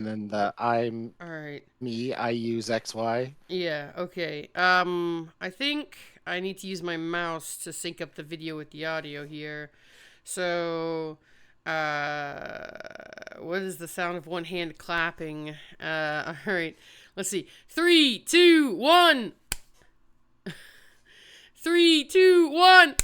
And then the I'm All right. me, I use XY. Yeah, okay. I think I need to use my mouse to sync up the video with the audio here. So, what is the sound of one hand clapping? All right. Let's see. Three, two, one. Three, two, one.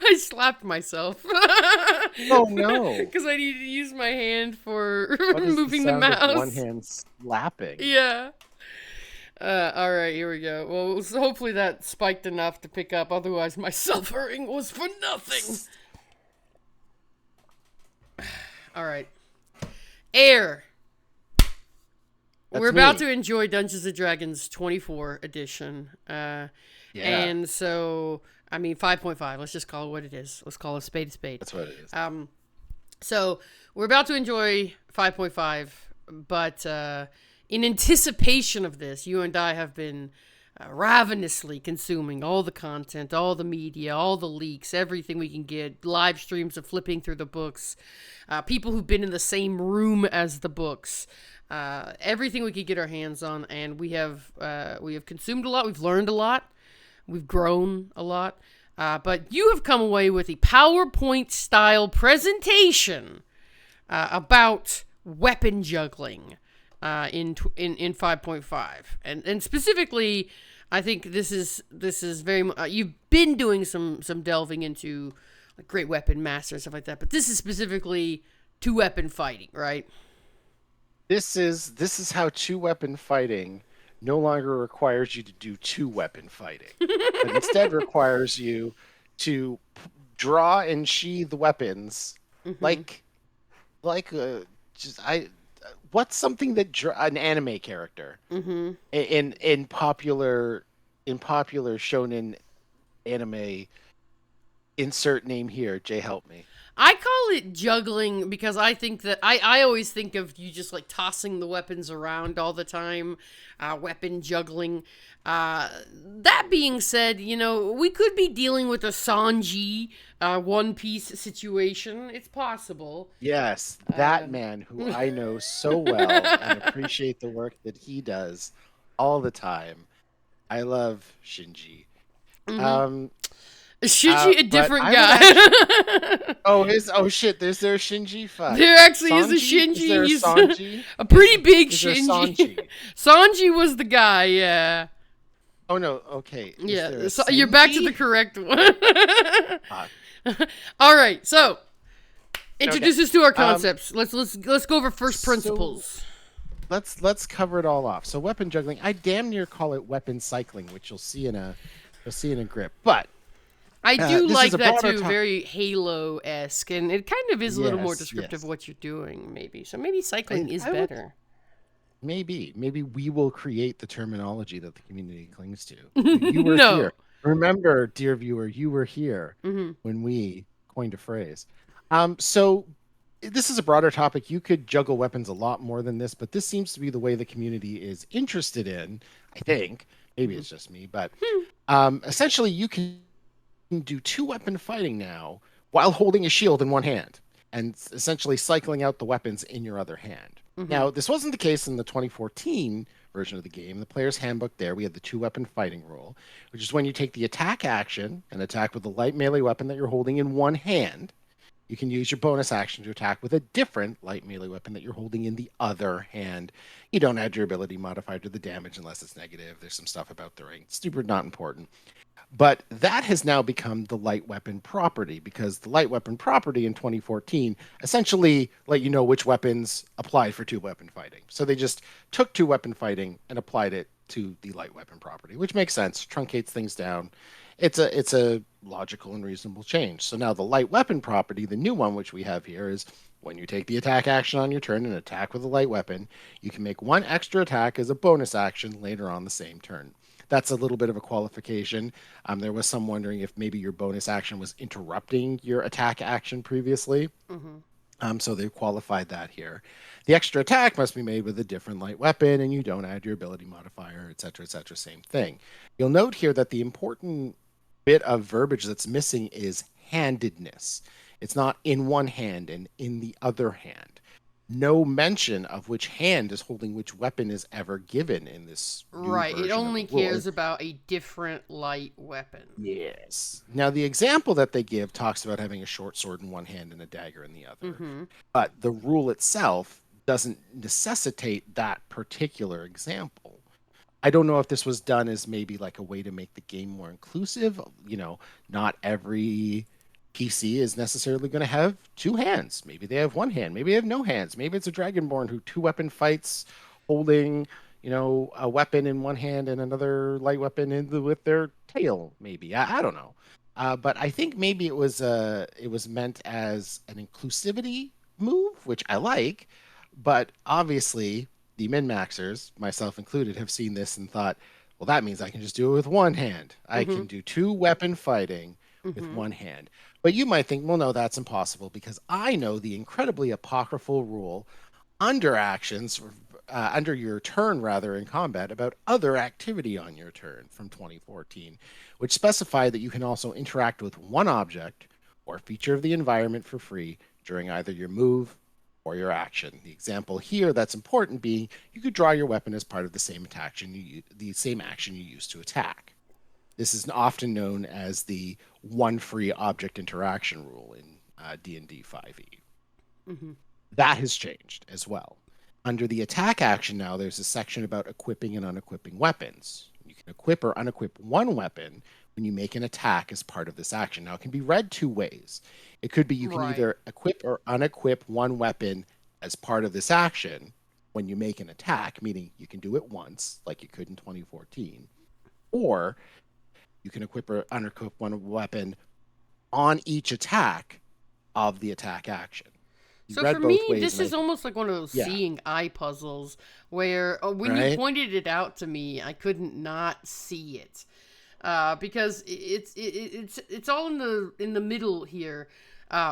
I slapped myself Oh no. because I needed to use my hand for What is the moving the sound of one mouse. hand slapping? Yeah. All right, here we go. Well, so hopefully that spiked enough to pick up. Otherwise, my suffering was for nothing. All right. Air. We're That's about me. to enjoy Dungeons and Dragons 24 edition. Yeah, And so, I mean, 5.5. Let's just call it what it is. Let's call it a spade. that's what it is. So, we're about to enjoy 5.5, but in anticipation of this, you and I have been ravenously consuming all the content, all the media, all the leaks, everything we can get, live streams of flipping through the books, people who've been in the same room as the books. Everything we could get our hands on, and we have consumed a lot. We've learned a lot. We've grown a lot. But you have come away with a PowerPoint style presentation about weapon juggling in 5.5, and specifically, I think this is very you've been doing some delving into like great weapon master and stuff like that, but this is specifically two weapon fighting, right? This is how two weapon fighting no longer requires you to do two weapon fighting, but instead requires you to draw and sheathe weapons Mm-hmm. like like just I what's something that an anime character Mm-hmm. in popular shonen anime, insert name here, Jay, help me. I call it juggling because I think that I always think of you just like tossing the weapons around all the time, weapon juggling. That being said, we could be dealing with a Sanji One Piece situation. It's possible. Yes, that Uh, man who I know so well and appreciate the work that he does all the time. I love Shinji. mm-hmm. Um, Shinji, a but different I would guy. actually. Oh shit! Is there a Shinji? Fuck. There actually is a Sanji? Is Shinji. there a He's Sanji? a pretty big Is there a Shinji. Sanji? Sanji was the guy, yeah. Oh no. Okay. Is there a Yeah, so you're back to the Senji? correct one. Fuck. All right, so Okay. introduce us to our Um. concepts. Let's go over first So principles. let's cover it all off. So weapon juggling, I damn near call it weapon cycling, which you'll see in a grip. But I do this is like a that broader too, topic. very Halo esque, and it kind of is a little more Yes, descriptive of yes. what you're doing, maybe. So maybe cycling And is I would better. maybe we will create the terminology that the community clings to. You were No. here. Remember, dear viewer, you were here Hmm. when we coined a phrase. So this is a broader topic. You could juggle weapons a lot more than this, but this seems to be the way the community is interested in, I think. Maybe Hmm. it's just me, but essentially you can do two weapon fighting now while holding a shield in one hand and essentially cycling out the weapons in your other hand. Hmm. Now, this wasn't the case in the 2014 version of the game. The player's handbook there, we had the two weapon fighting rule, which is when you take the attack action and attack with the light melee weapon that you're holding in one hand, you can use your bonus action to attack with a different light melee weapon that you're holding in the other hand. You don't add your ability modifier to the damage unless it's negative. There's some stuff about the ring. Super not important. But that has now become the light weapon property because the light weapon property in 2014 essentially let you know which weapons apply for two weapon fighting. So they just took two weapon fighting and applied it to the light weapon property, which makes sense, truncates things down. It's a logical and reasonable change. So now the light weapon property, the new one which we have here, is when you take the attack action on your turn and attack with a light weapon, you can make one extra attack as a bonus action later on the same turn. That's a little bit of a qualification. There was some wondering if maybe your bonus action was interrupting your attack action previously. Hmm. So they've qualified that here. The extra attack must be made with a different light weapon, and you don't add your ability modifier, etc., etc. Same thing. You'll note here that the important bit of verbiage that's missing is handedness. It's not in one hand and in the other hand. no mention of which hand is holding which weapon is ever given in this new Right. It version of the only rule. cares about a different light weapon. Yes. Now, the example that they give talks about having a short sword in one hand and a dagger in the other, Mm-hmm. but the rule itself doesn't necessitate that particular example. I don't know if this was done as maybe like a way to make the game more inclusive. Not every PC is necessarily going to have two hands. Maybe they have one hand. Maybe they have no hands. Maybe it's a Dragonborn who two weapon fights holding, a weapon in one hand and another light weapon with their tail. Maybe I don't know. But I think maybe it was meant as an inclusivity move, which I like. But obviously, the min maxers, myself included, have seen this and thought, well, that means I can just do it with one hand. I Mm-hmm. can do two weapon fighting with Mm-hmm. one hand. But you might think, well, no, that's impossible because I know the incredibly apocryphal rule under actions, under your turn rather in combat about other activity on your turn from 2014, which specify that you can also interact with one object or feature of the environment for free during either your move or your action. The example here that's important being you could draw your weapon as part of the same action you use to attack. This is often known as the one free object interaction rule in D&D 5e. Mm-hmm. That has changed as well. Under the attack action now, there's a section about equipping and unequipping weapons. You can equip or unequip one weapon when you make an attack as part of this action. Now, it can be read two ways. It could be you can Right. either equip or unequip one weapon as part of this action when you make an attack, meaning you can do it once, like you could in 2014, or you can equip or unequip one weapon on each attack of the attack action. You So for read both me, ways, this and is almost like one of those yeah, seeing eye puzzles where when you right? pointed it out to me, I couldn't not see it. Because it's all in the middle here.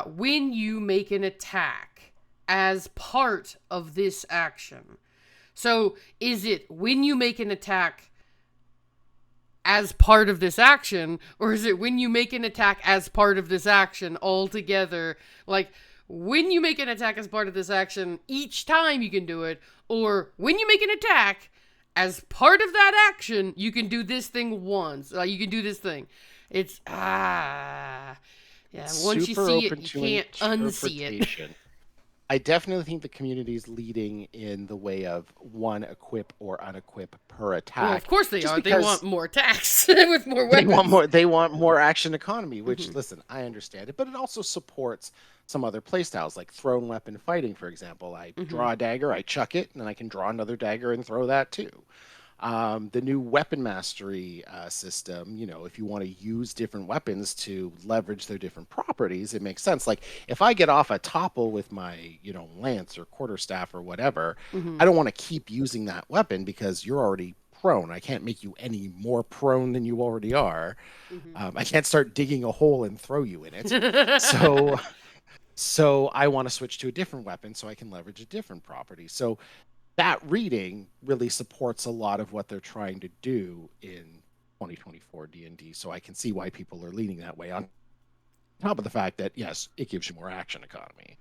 When you make an attack as part of this action. So is it when you make an attack as part of this action, or is it when you make an attack as part of this action all together? Like when you make an attack as part of this action, each time you can do it, or when you make an attack as part of that action, you can do this thing once. You can do this thing. It's yeah. Once you Super see it, open you to can't unsee it. interpretation. I definitely think the community is leading in the way of one equip or unequip per Well, of attack, course they just are. They want because more attacks with more they want weapons. more. They want more action economy. Which, Hmm. listen, I understand it, but it also supports some other playstyles, like thrown weapon fighting, for example. I Hmm. draw a dagger, I chuck it, and then I can draw another dagger and throw that too. The new weapon mastery system, if you want to use different weapons to leverage their different properties, it makes sense. Like if I get off a topple with my, lance or quarterstaff or whatever, Hmm. I don't want to keep using that weapon because you're already prone. I can't make you any more prone than you already are. I can't start digging a hole and throw you in it. Hmm. So, so I want to switch to a different weapon so I can leverage a different property. So that reading really supports a lot of what they're trying to do in 2024 D&D. So I can see why people are leaning that way on top of the fact that yes, it gives you more action economy.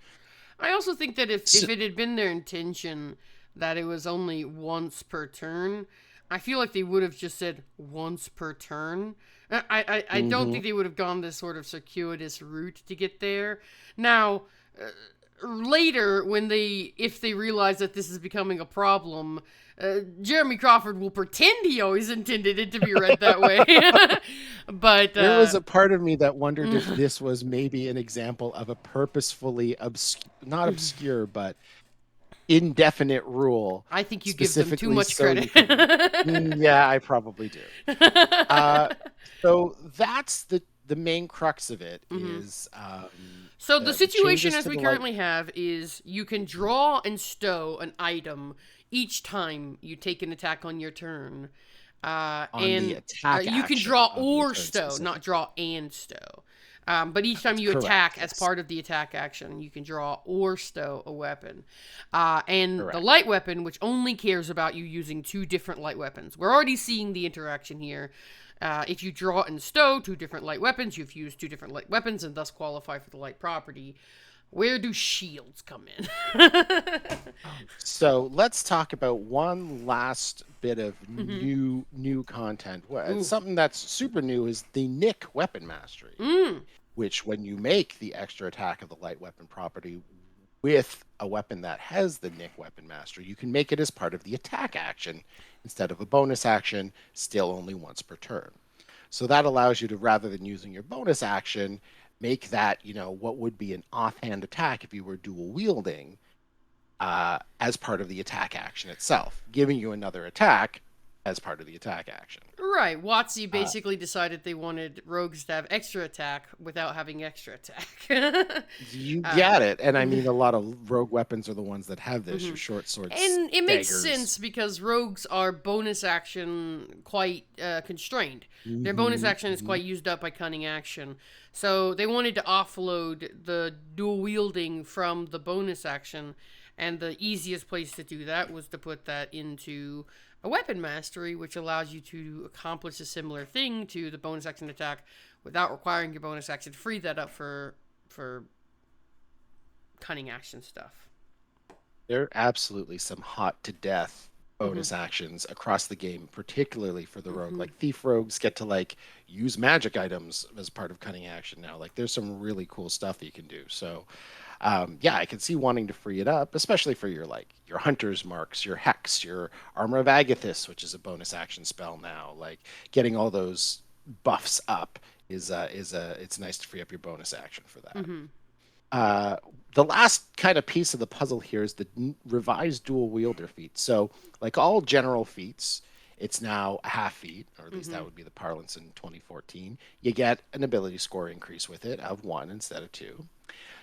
I also think that So, if it had been their intention that it was only once per turn, I feel like they would have just said once per turn. I don't mhm. think they would have gone this sort of circuitous route to get there. Now, later, if they realize that this is becoming a problem, Jeremy Crawford will pretend he always intended it to be read that way. But, There was a part of me that wondered if this was maybe an example of a purposefully not obscure, but indefinite rule I think you give them too specifically much so you credit. could. Yeah, I probably do. Uh, so that's the main crux of it Hmm. is So the the situation changes as to we the light currently have is you can draw and stow an item each time you take an attack on your turn. on the And attack you can action draw of your or turn stow, not specifically. draw and stow. But each time That's you correct. attack as Yes, part of the attack action, you can draw or stow a weapon. And the correct. light weapon, which only cares about you using two different light weapons. We're already seeing the interaction here. If you draw and stow two different light weapons, you've used two different light weapons and thus qualify for the light property. Where do shields come in? So let's talk about one last bit of Mm-hmm. new content. Ooh. Something that's super new is the Nick weapon mastery, Mm. which when you make the extra attack of the light weapon property with a weapon that has the Nick weapon mastery, you can make it as part of the attack action instead of a bonus action, still only once per turn. So that allows you to, rather than using your bonus action, make that, what would be an offhand attack if you were dual wielding, as part of the attack action itself, giving you another attack as part of the attack action. Right. WotC Uh, basically decided they wanted rogues to have extra attack without having extra attack. you uh, get it. And I mean, a lot of rogue weapons are the ones that have this, mhm. your short swords, And it makes daggers. sense because rogues are bonus action quite constrained. Their bonus Hmm. action is quite used up by cunning action. So they wanted to offload the dual wielding from the bonus action. And the easiest place to do that was to put that into a weapon mastery, which allows you to accomplish a similar thing to the bonus action attack without requiring your bonus action to free that up for cunning action stuff. There are absolutely some hot to death Mm-hmm. bonus actions across the game, particularly for the rogue. Mm-hmm. Like thief rogues get to use magic items as part of cunning action now. Like there's some really cool stuff that you can do. So yeah, I can see wanting to free it up, especially for your hunter's marks, your hex, your armor of Agathis, which is a bonus action spell now. Like getting all those buffs up is it's nice to free up your bonus action for that. Mm-hmm. Uh, the last kind of piece of the puzzle here is the revised dual wielder feat. So, like all general feats, it's now a half feat, or at least Mm-hmm. that would be the parlance in 2014. You get an ability score increase with it of 1 instead of 2.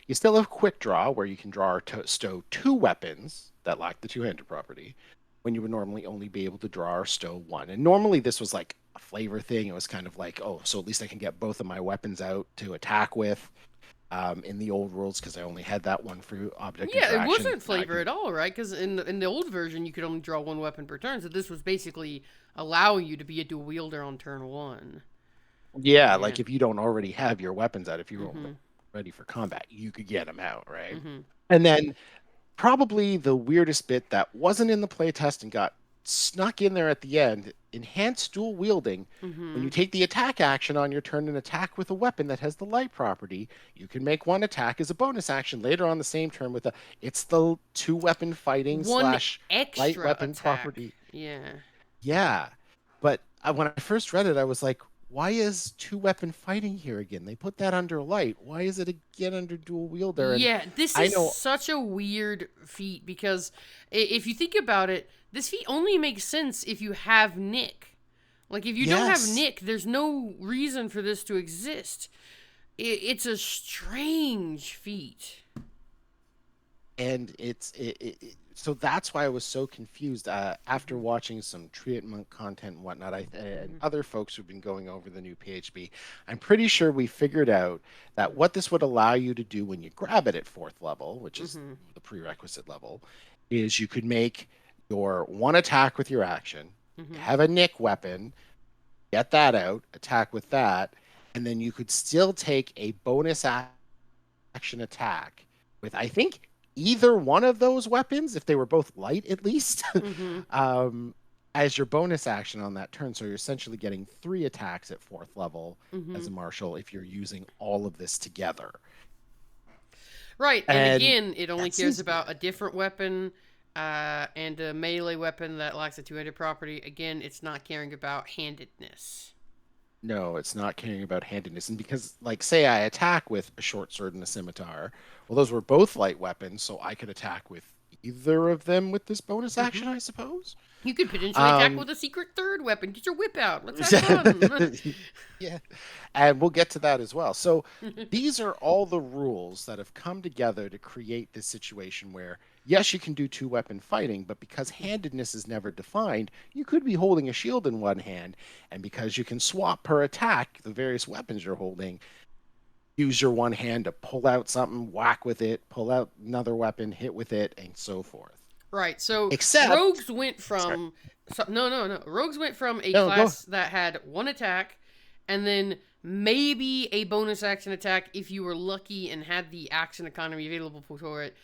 You still have quick draw, where you can draw or stow 2 weapons that lack the two-handed property, when you would normally only be able to draw or stow 1. And normally this was like a flavor thing. It was kind of like, oh, so at least I can get both of my weapons out to attack with, in the old rules, because I only had that one for object Yeah, it interaction. wasn't Now I flavor can, at all, right? Because in the old version, you could only draw one weapon per turn. So this was basically allowing you to be a dual wielder on turn one. yeah, Yeah. like if you don't already have your weapons out, if you weren't Mm-hmm. ready for combat, you could get them out, right? Mm-hmm. And then probably the weirdest bit that wasn't in the playtest and got snuck in there at the end, enhanced dual wielding. When Mm-hmm. you take the attack action on your turn and attack with a weapon that has the light property, you can make one attack as a bonus action later on the same turn with a, it's the two weapon fighting One slash light extra weapon attack. property. Yeah. Yeah. But when I first read it, I was like, why is two weapon fighting here again? They put that under light. Why is it again under dual wielder? And Yeah, this I is know, such a weird feat because if you think about it, this feat only makes sense if you have Nick. Like, if you don't have yes. Nick, there's no reason for this to exist. It's a strange feat. And so that's why I was so confused, after watching some treatment content and whatnot. And Mm-hmm. other folks who've been going over the new PHB. I'm pretty sure we figured out that what this would allow you to do when you grab it at 4th level, which is Mm-hmm. the prerequisite level, is you could make your one attack with your action, Mm-hmm. have a nick weapon, get that out, attack with that, and then you could still take a bonus action attack with, I think, either one of those weapons, if they were both light at least, Mm-hmm. um, as your bonus action on that turn. So you're essentially getting 3 attacks at 4th level Mm-hmm. as a marshal if you're using all of this together. Right, and And again, it only that cares seems about weird. a different weapon and a melee weapon that lacks a two-handed property. Again, it's not caring about handedness. No, it's not caring about handedness. And because, like, say I attack with a short sword and a scimitar, well, those were both light weapons, so I could attack with either of them with this bonus Mm-hmm. action, I suppose. You could potentially attack Um, with a secret third weapon. Get your whip out. Let's have fun. yeah, and we'll get to that as well. So these are all the rules that have come together to create this situation where, yes, you can do two weapon fighting, but because handedness is never defined, you could be holding a shield in one hand, and because you can swap per attack the various weapons you're holding, use your one hand to pull out something, whack with it, pull out another weapon, hit with it, and so forth. Right. So Except, rogues went sorry, from no. Rogues went from a no, go. class that had one attack and then maybe a bonus action attack if you were lucky and had the action economy available for it,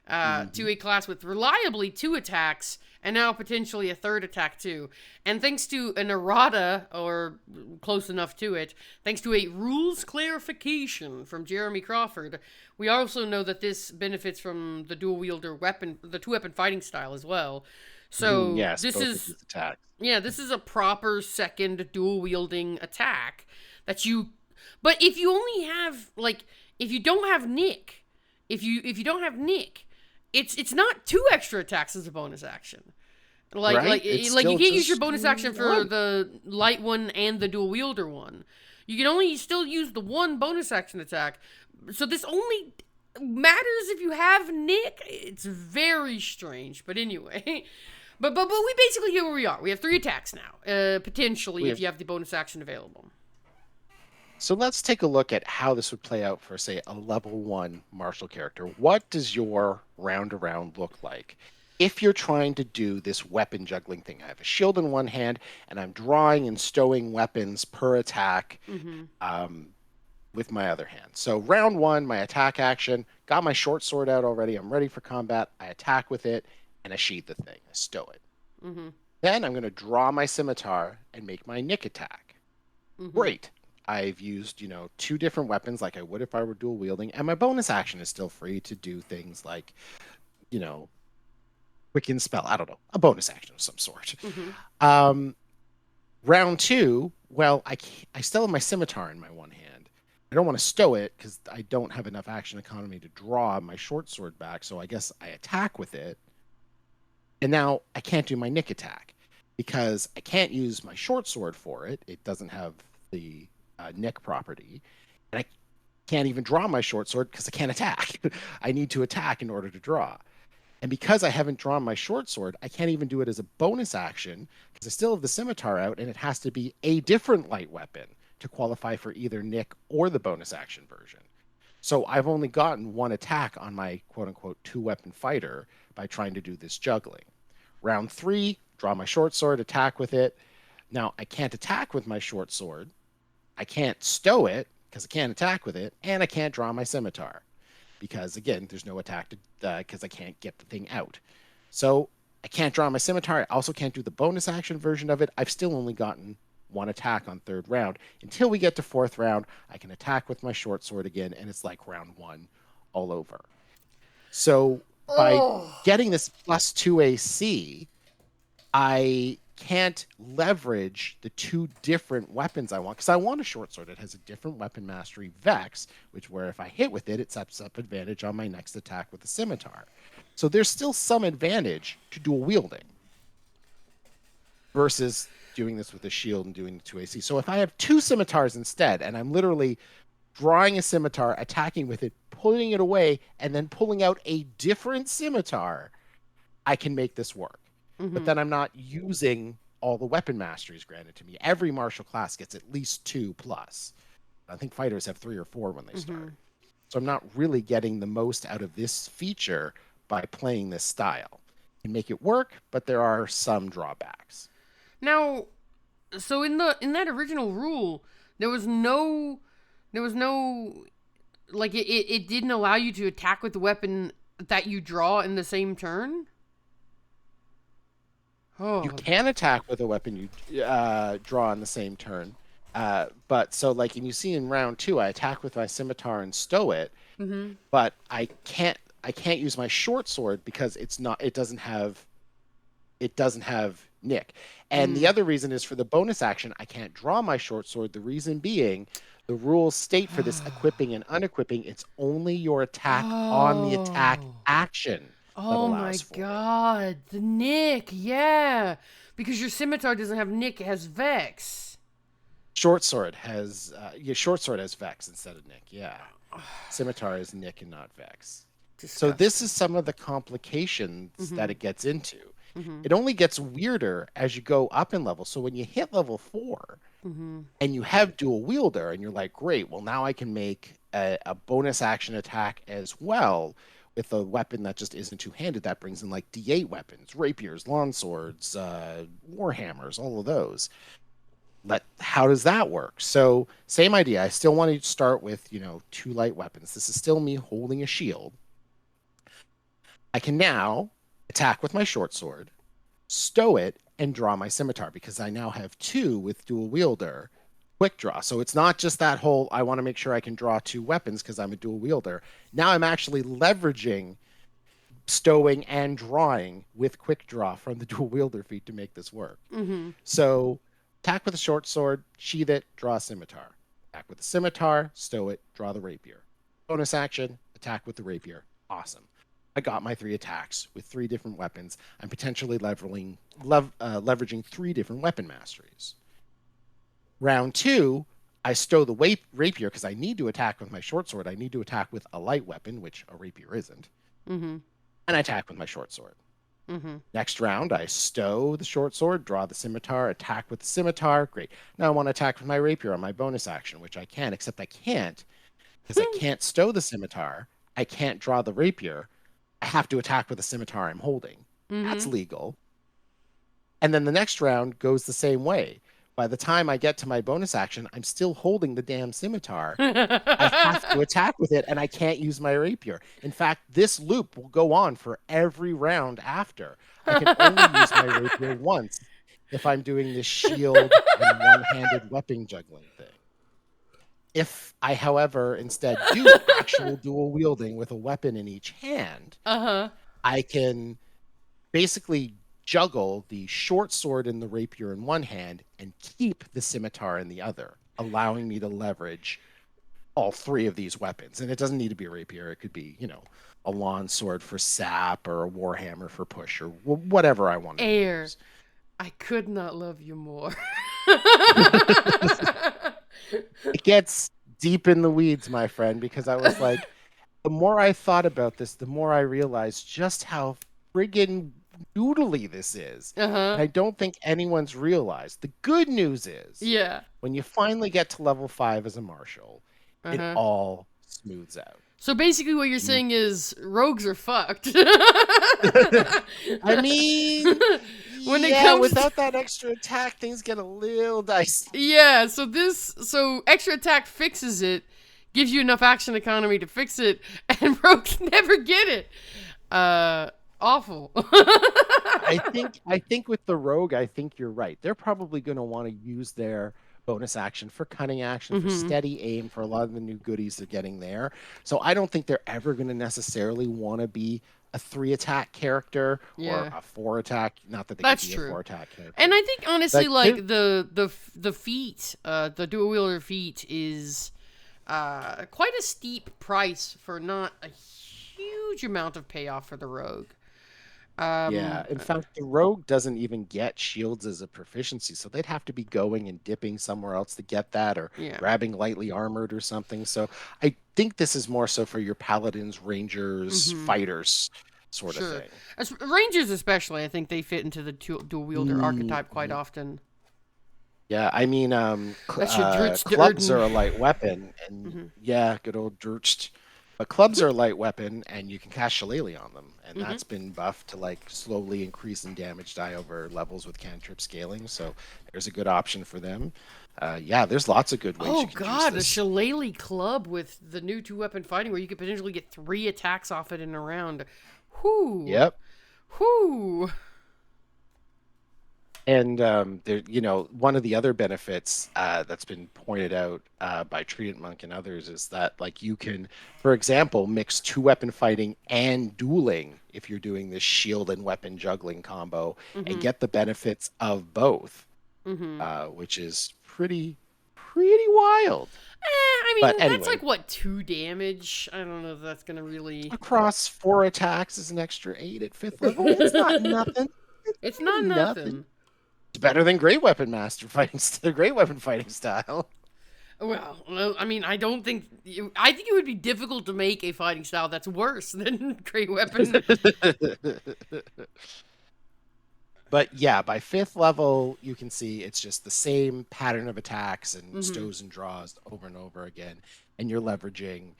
to a class with reliably 2 attacks and now potentially a 3rd attack too. And thanks to an errata, or close enough to it, thanks to a rules clarification from Jeremy Crawford, we also know that this benefits from the dual wielder weapon, the 2-weapon fighting style as well. So Yes, this both of is, these attacks. yeah, this is a proper second dual wielding attack that you. But if you only have, like, if you don't have Nick, if you don't have Nick, it's not 2 extra attacks as a bonus action. Like Right? like It's like you still can't use your just bonus action for one. the light one and the dual wielder one. You can only still use the one bonus action attack. So this only matters if you have Nick. It's very strange, but anyway. But we basically here where we are. We have 3 attacks now, potentially We if have you have the bonus action available. So let's take a look at how this would play out for, say, a level 1 martial character. What does your round around look like? If you're trying to do this weapon juggling thing, I have a shield in one hand and I'm drawing and stowing weapons per attack with my other hand. So round 1, my attack action, got my short sword out already. I'm ready for combat. I attack with it and I sheath the thing. I stow it. Then I'm going to draw my scimitar and make my nick attack. Great. I've used, 2 different weapons like I would if I were dual wielding, and my bonus action is still free to do things like, quicken spell. I don't know, a bonus action of some sort. Round 2, well, I still have my scimitar in my one hand. I don't want to stow it because I don't have enough action economy to draw my short sword back, so I guess I attack with it. And now I can't do my nick attack because I can't use my short sword for it. It doesn't have the nick property. And I can't even draw my short sword because I can't attack. I need to attack in order to draw. And because I haven't drawn my short sword, I can't even do it as a bonus action because I still have the scimitar out and it has to be a different light weapon to qualify for either nick or the bonus action version. So I've only gotten 1 attack on my quote-unquote 2-weapon fighter by trying to do this juggling. Round 3, draw my short sword, attack with it. Now, I can't attack with my short sword. I can't stow it because I can't attack with it. And I can't draw my scimitar because, again, there's no attack because I can't get the thing out. So I can't draw my scimitar. I also can't do the bonus action version of it. I've still only gotten 1 attack on 3rd round. Until we get to 4th round, I can attack with my short sword again, and it's like round 1 all over. So by getting this +2 AC, I can't leverage the 2 different weapons I want because I want a short sword that has a different weapon mastery Vex, which where if I hit with it, it sets up advantage on my next attack with the scimitar. So there's still some advantage to dual wielding versus doing this with a shield and doing the 2 AC. So if I have 2 scimitars instead, and I'm literally drawing a scimitar, attacking with it, pulling it away, and then pulling out a different scimitar, I can make this work. But then I'm not using all the weapon masteries granted to me. Every martial class gets at least 2+. I think fighters have 3 or 4 when they start. So I'm not really getting the most out of this feature by playing this style. I can make it work, but there are some drawbacks. Now, so in that original rule, there was no like it didn't allow you to attack with the weapon that you draw in the same turn. Oh. You can attack with a weapon you draw on the same turn. But so like, and you see in round 2, I attack with my scimitar and stow it, but I can't use my short sword because it doesn't have nick. And the other reason is for the bonus action, I can't draw my short sword. The reason being, the rules state for this equipping and unequipping, it's only your attack on the attack action. Oh my god, the nick, yeah. Because your scimitar doesn't have nick, it has Vex. Short sword has Vex instead of nick, yeah. Scimitar is nick and not Vex. Disgusting. So this is some of the complications that it gets into. It only gets weirder as you go up in level. So when you hit level 4 and you have dual wielder and you're like, great, well now I can make a bonus action attack as well with a weapon that just isn't two-handed. That brings in like D8 weapons, rapiers, longswords, warhammers, all of those. how does that work? So same idea. I still want to start with, two light weapons. This is still me holding a shield. I can now attack with my short sword, stow it, and draw my scimitar because I now have two with dual wielder quick draw. So it's not just that whole I want to make sure I can draw two weapons because I'm a dual wielder. Now I'm actually leveraging stowing and drawing with quick draw from the dual wielder feat to make this work. Mm-hmm. So attack with a short sword, sheath it, draw a scimitar. Attack with a scimitar, stow it, draw the rapier. Bonus action, attack with the rapier. Awesome. I got my three attacks with three different weapons. I'm potentially leveraging three different weapon masteries. Round two, I stow the rapier because I need to attack with my short sword. I need to attack with a light weapon, which a rapier isn't. Mm-hmm. And I attack with my short sword. Mm-hmm. Next round, I stow the short sword, draw the scimitar, attack with the scimitar. Great. Now I want to attack with my rapier on my bonus action, which I can, except I can't because I can't stow the scimitar. I can't draw the rapier. I have to attack with the scimitar I'm holding. That's Mm-hmm. legal. And then the next round goes the same way. By the time I get to my bonus action, I'm still holding the damn scimitar. I have to attack with it, and I can't use my rapier. In fact, this loop will go on for every round after. I can only use my rapier once if I'm doing this shield and one-handed weapon juggling thing. If I, however, instead do actual dual wielding with a weapon in each hand, Uh-huh. I can basically juggle the short sword and the rapier in one hand and keep the scimitar in the other, allowing me to leverage all three of these weapons. And it doesn't need to be a rapier. It could be, a lawn sword for sap or a warhammer for push or whatever I want to Air. use. I could not love you more. It gets deep in the weeds, my friend, because I was like, the more I thought about this, the more I realized just how friggin' noodly this is. And Uh-huh. I don't think anyone's realized. The good news is Yeah. when you finally get to level 5 as a marshal, it Uh-huh. all smooths out. So basically what you're You saying is rogues are fucked. I mean, When it yeah, comes to, without that extra attack, things get a little dicey. yeah, so extra attack fixes it, gives you enough action economy to fix it, and rogues never get it. Awful. I think with the rogue, I think you're right. They're probably going to want to use their bonus action for cunning action, for Mm-hmm. steady aim, for a lot of the new goodies they're getting there. So I don't think they're ever going to necessarily want to be a 3 attack character or Yeah. a 4 attack. Not that they could That's be a true. 4 attack And character. I think honestly, Like like they're the feat, the dual wielder feat is quite a steep price for not a huge amount of payoff for the rogue. Yeah, Um, in fact, the rogue doesn't even get shields as a proficiency, so they'd have to be going and dipping somewhere else to get that, or yeah. grabbing lightly armored or something. So I think this is more so for your paladins, rangers, Mm-hmm. fighters sort of Sure. thing. As rangers, especially, I think they fit into the dual wielder archetype quite Mhm. often. Yeah, I mean, That's your Dritz de clubs Erden. are a light weapon, and Mm-hmm. yeah, good old Dircht. But clubs are a light weapon, and you can cast Shillelagh on them, and Mm-hmm. that's been buffed to like slowly increase in damage die over levels with cantrip scaling. So there's a good option for them. Yeah, there's lots of good ways Oh you can use god, a this. shillelagh club with the new 2 weapon fighting where you could potentially get 3 attacks off it in a round. Whoo. Yep. Whoo. And there, one of the other benefits that's been pointed out by Trident Monk and others is that, like, you can, for example, mix 2 weapon fighting and dueling if you're doing this shield and weapon juggling combo and Mm-hmm. get the benefits of both, Mm-hmm. which is pretty wild. I But mean, that's anyway, like what, 2 damage? I don't know if that's gonna really. across 4 attacks is an extra 8 at 5th level. It's not nothing. It's It's not really nothing. nothing. It's better than Great Weapon Master fighting, Great Weapon fighting style. Well, I mean, I don't think. I think it would be difficult to make a fighting style that's worse than Great Weapon. But yeah, by 5th level, you can see it's just the same pattern of attacks and Mm-hmm. stows and draws over and over again, and you're leveraging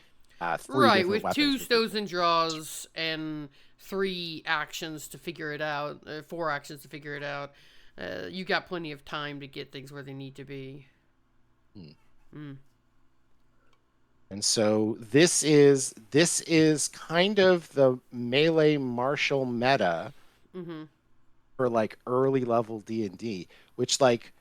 three Right, different with weapons. 2 stows and draws and 3 actions to figure it out, 4 actions to figure it out. you got plenty of time to get things where they need to be. Hmm. Mm. And so this is kind of the melee martial meta Mm-hmm. for like early level D&D, which like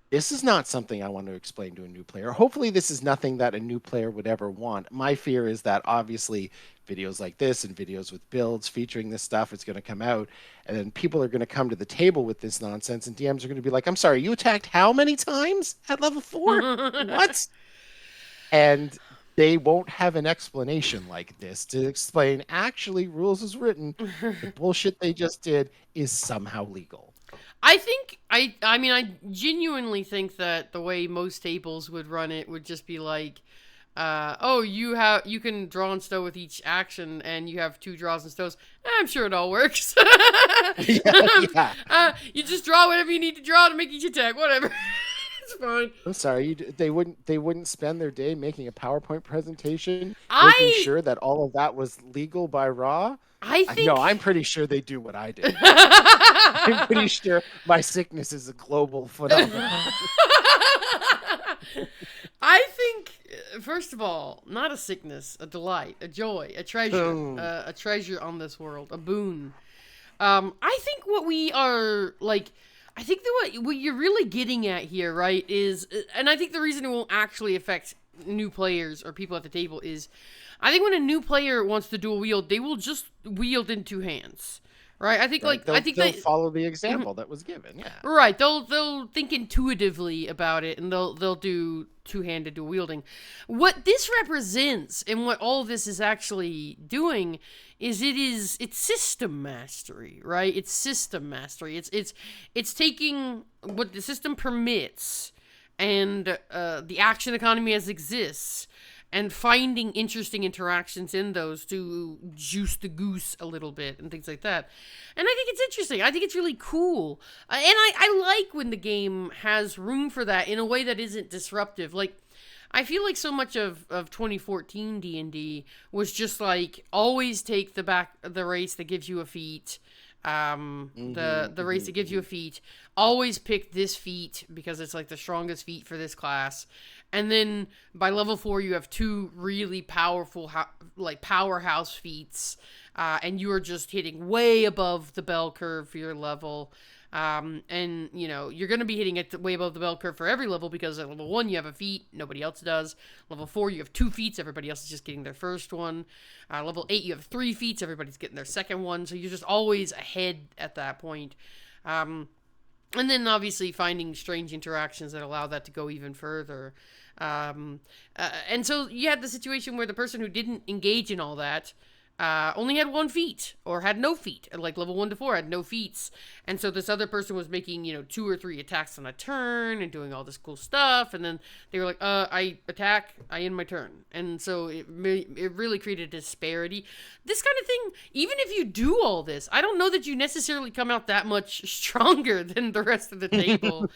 this is not something I want to explain to a new player. Hopefully this is nothing that a new player would ever want. My fear is that obviously videos like this and videos with builds featuring this stuff is going to come out, and then people are going to come to the table with this nonsense, and DMs are going to be like, "I'm sorry, you attacked how many times at level 4? What?" And they won't have an explanation like this to explain actually rules is written. The bullshit they just did is somehow legal. I think I mean I genuinely think that the way most tables would run it would just be like, oh, you can draw and stow with each action, and you have 2 draws and stows. I'm sure it all works. Yeah, yeah. You just draw whatever you need to draw to make each attack. Whatever, it's fine. I'm sorry, they wouldn't spend their day making a PowerPoint presentation, making I sure that all of that was legal by Raw. I No, I'm think. pretty sure they do what I did. I'm pretty sure my sickness is a global phenomenon. I think, first of all, not a sickness, a delight, a joy, Boom. a treasure on this world, a boon. I think what we are like, I think that what you're really getting at here, right, is, and I think the reason it won't actually affect new players or people at the table is, I think when a new player wants to dual wield, they will just wield in 2 hands, right? I think Right? like They'll, I think they'll that. follow the example that was given. Yeah. Right, they'll think intuitively about it, and they'll do 2-handed dual wielding. What this represents, and what all this is actually doing, is it's system mastery, right? It's system mastery. It's taking what the system permits, and the action economy as exists, and finding interesting interactions in those to juice the goose a little bit and things like that. And I think it's interesting. I think it's really cool. And I like when the game has room for that in a way that isn't disruptive. Like, I feel like so much of 2014 D&D was just like, always take the race that gives you a feat. The race that gives you a feat. Always pick this feat because it's like the strongest feat for this class. And then by level 4, you have 2 really powerful, like powerhouse feats, and you are just hitting way above the bell curve for your level. And you're going to be hitting it way above the bell curve for every level because at level 1 you have a feat, nobody else does. Level 4 you have 2 feats, everybody else is just getting their first one. Level 8 you have 3 feats, everybody's getting their second one. So you're just always ahead at that point. And then obviously finding strange interactions that allow that to go even further. And so you had the situation where the person who didn't engage in all that only had 1 feat or had no feat. Like level 1 to 4 had no feats. And so this other person was making, 2 or 3 attacks on a turn and doing all this cool stuff. And then they were like, I attack, I end my turn. And so it really created a disparity. This kind of thing, even if you do all this, I don't know that you necessarily come out that much stronger than the rest of the table.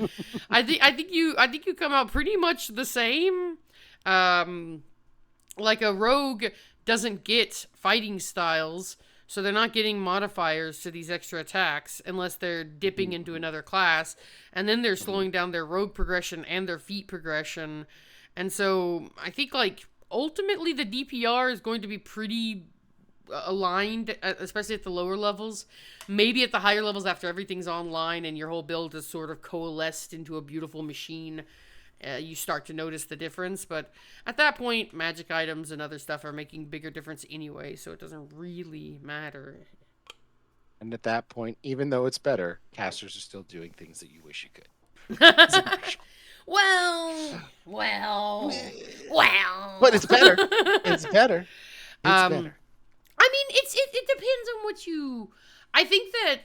I think you come out pretty much the same. Like a rogue doesn't get fighting styles, so they're not getting modifiers to these extra attacks unless they're dipping into another class, and then they're slowing down their rogue progression and their feat progression. And so I think like ultimately the DPR is going to be pretty aligned, especially at the lower levels. Maybe at the higher levels, after everything's online and your whole build is sort of coalesced into a beautiful machine, you start to notice the difference. But at that point, magic items and other stuff are making bigger difference anyway, so it doesn't really matter. And at that point, even though it's better, casters are still doing things that you wish you could. well, well, well. But it's better. It's better. It's better. I mean, it depends on what you. I think that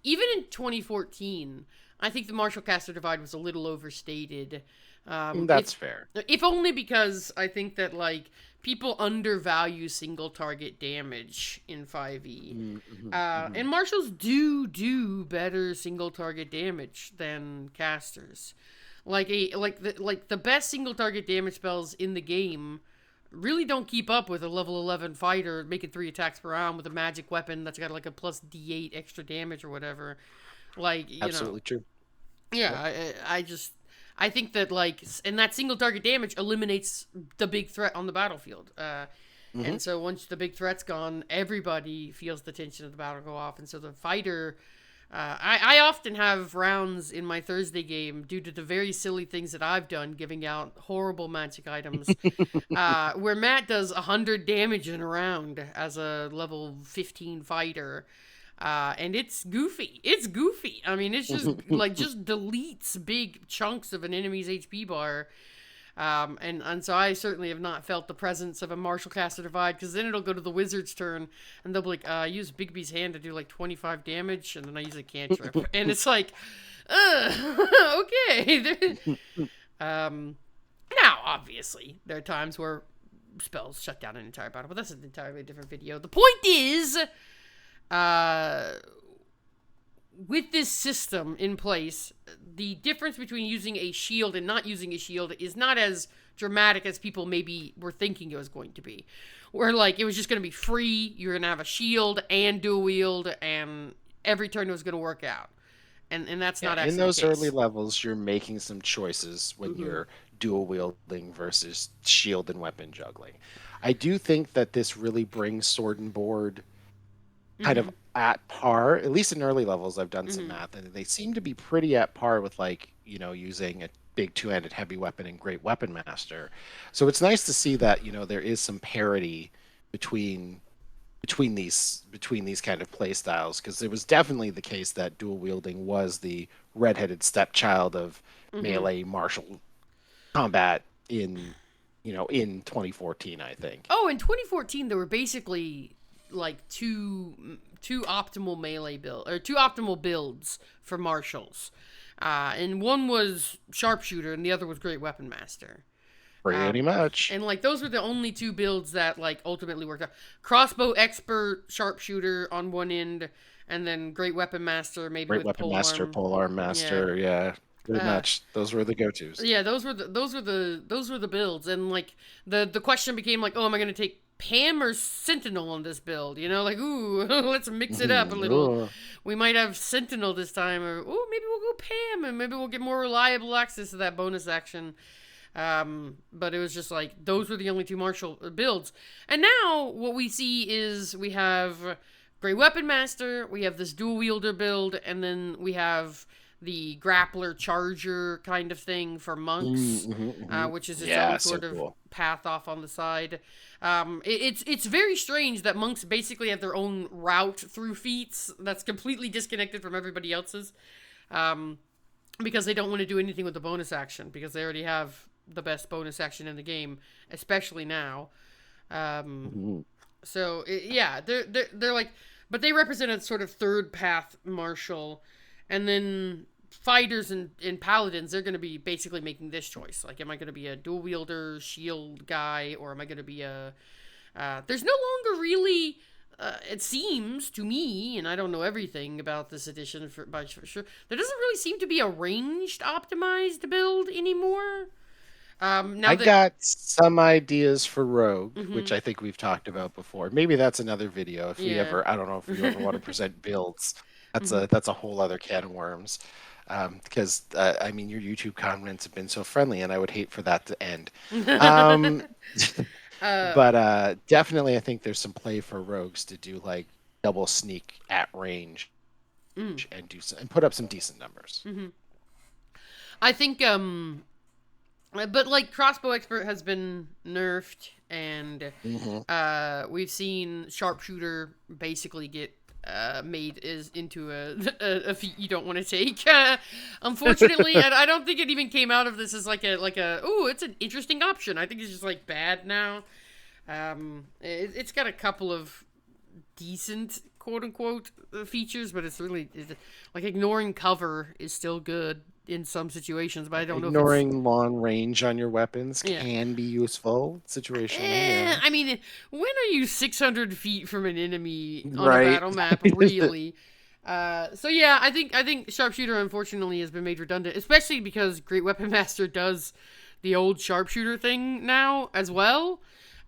even in 2014, I think the martial caster divide was a little overstated. That's fair. If only because I think that like people undervalue single target damage in 5e, and martials do better single target damage than casters. Like the best single target damage spells in the game really don't keep up with a level 11 fighter making 3 attacks per round with a magic weapon that's got like a plus D8 extra damage or whatever. Like, you know, Absolutely true. Yep. yeah, I think that, like, and that single target damage eliminates the big threat on the battlefield. Hmm. And so once the big threat's gone, everybody feels the tension of the battle go off. And so the fighter, I often have rounds in my Thursday game due to the very silly things that I've done, giving out horrible magic items, where Matt does 100 damage in a round as a level 15 fighter. And it's goofy. It's goofy. I mean, it's just like just deletes big chunks of an enemy's HP bar. And so I certainly have not felt the presence of a Martial Caster Divide, because then it'll go to the wizard's turn and they'll be like, I use Bigby's hand to do like 25 damage, and then I use a cantrip. And it's like, okay. Now, obviously, there are times where spells shut down an entire battle, but that's an entirely different video. The point is, with this system in place, the difference between using a shield and not using a shield is not as dramatic as people maybe were thinking it was going to be. Where, like, it was just going to be free, you're going to have a shield and dual wield, and every turn it was going to work out. And that's not actually in those the case. early levels, you're making some choices when you're dual wielding versus shield and weapon juggling. I do think that this really brings sword and board kind of at par, at least in early levels. I've done some math, and they seem to be pretty at par with, like, you know, using a big two-handed heavy weapon and great weapon master. So it's nice to see that, you know, there is some parity between these kind of play styles, because it was definitely the case that dual wielding was the redheaded stepchild of melee martial combat in, you know, in 2014, I think. Oh, in 2014, there were basically like two optimal melee two optimal builds for marshals, and one was sharpshooter and the other was great weapon master. Pretty much. And like those were the only two builds that like ultimately worked out. Crossbow expert, sharpshooter on one end, and then great weapon master maybe Great with weapon pole master, arm. polearm master, yeah. Pretty much. Those were the go-tos. Yeah, those were the builds, and like the question became like, oh, am I going to take Pam or Sentinel on this build? You know, like, ooh, let's mix it up a little. Ooh. We might have Sentinel this time, or ooh, maybe we'll go Pam, and maybe we'll get more reliable access to that bonus action. But it was just like those were the only two martial builds, and now what we see is we have Great Weapon Master, we have this dual wielder build, and then we have the grappler charger kind of thing for monks, which is its own sort of path off on the side. It's very strange that monks basically have their own route through feats that's completely disconnected from everybody else's, because they don't want to do anything with the bonus action, because they already have the best bonus action in the game, especially now. So yeah, they're like, but they represent a sort of third path martial, and then fighters and paladins, they're going to be basically making this choice. Like, am I going to be a dual wielder shield guy, or am I going to be a? There's no longer really. It seems to me, and I don't know everything about this edition for sure, there doesn't really seem to be a ranged optimized build anymore. I got some ideas for Rogue, which I think we've talked about before. Maybe that's another video if we ever. I don't know if we ever want to present builds. That's a whole other can of worms. Because I mean, your YouTube comments have been so friendly, and I would hate for that to end. But definitely, I think there's some play for rogues to do like double sneak at range and put up some decent numbers. I think but like crossbow expert has been nerfed, and we've seen sharpshooter basically get made into a feat you don't want to take. Unfortunately, I don't think it even came out of this as like a oh, it's an interesting option. I think it's just like bad now. It's got a couple of decent quote unquote features, but it's like ignoring cover is still good in some situations, but I don't know. Ignoring long range on your weapons can be useful situationally. I mean, when are you 600 feet from an enemy on a battle map, really? So yeah, I think sharpshooter unfortunately has been made redundant, especially because Great Weapon Master does the old sharpshooter thing now as well.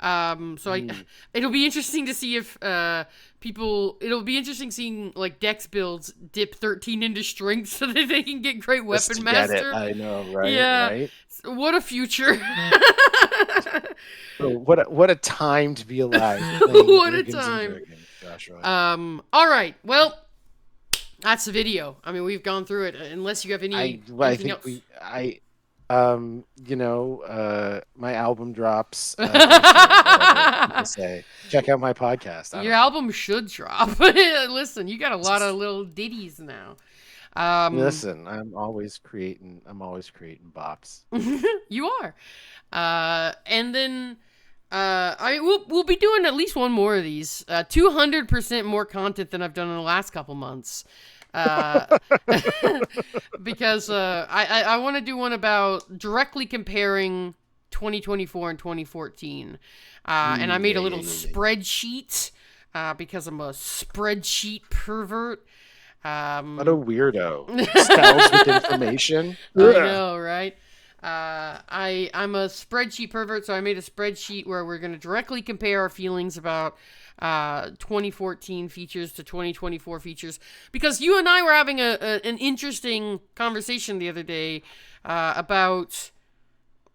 Mm. It'll be interesting to see if it'll be interesting seeing like Dex builds dip 13 into strength so that they can get great Just weapon to get it. master. I know, right? Yeah, Right? what a future. Oh, what a time to be alive playing What a Dungeons and time. Dragons, Joshua. All right. Well, that's the video. I mean, we've gone through it. Unless you have I anything think else. my album drops pretty soon, whatever people say. Check out my podcast. I Your don't know. album should drop. Listen, you got a lot of little ditties now. Listen, I'm always creating bops. You are. And then we'll be doing at least one more of these. 200% more content than I've done in the last couple months. Because I want to do one about directly comparing 2024 and 2014. And I made a little Yeah. spreadsheet because I'm a spreadsheet pervert. What a weirdo. Spells with information. I know, right? I'm a spreadsheet pervert, so I made a spreadsheet where we're going to directly compare our feelings about 2014 features to 2024 features, because you and I were having an interesting conversation the other day about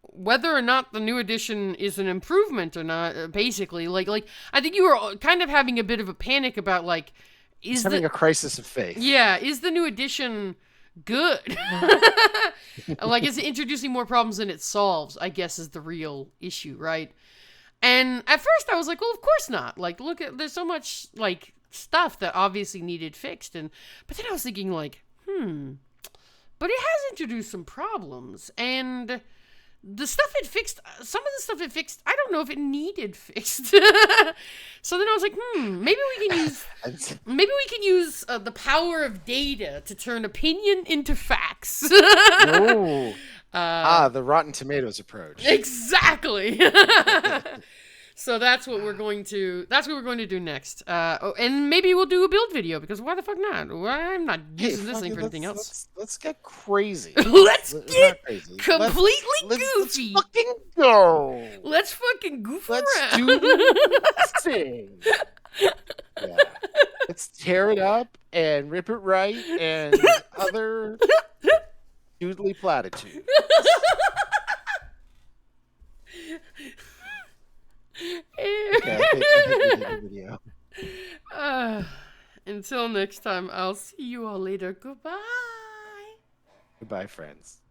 whether or not the new edition is an improvement or not. Basically, like I think you were kind of having a bit of a panic about like, He's having a crisis of faith. yeah, is the new edition good? Like, is it introducing more problems than it solves? I guess is the real issue, right? And at first I was like, well, of course not. Like, look at, there's so much like stuff that obviously needed fixed. But then I was thinking like, but it has introduced some problems, and the stuff it fixed, some of the stuff it fixed, I don't know if it needed fixed. So then I was like, maybe we can use the power of data to turn opinion into facts. Oh. The Rotten Tomatoes approach. Exactly. So that's what we're going to do next. And maybe we'll do a build video, because why the fuck not? I'm not using this thing for anything else. Let's get crazy. Let's Not get crazy. completely Let's goofy. fucking go. Let's fucking goof Let's around. do this thing. Yeah. Let's tear it up and rip it right and other doodly platitudes. Okay, I think we did the video. Until next time, I'll see you all later. Goodbye. Goodbye, friends.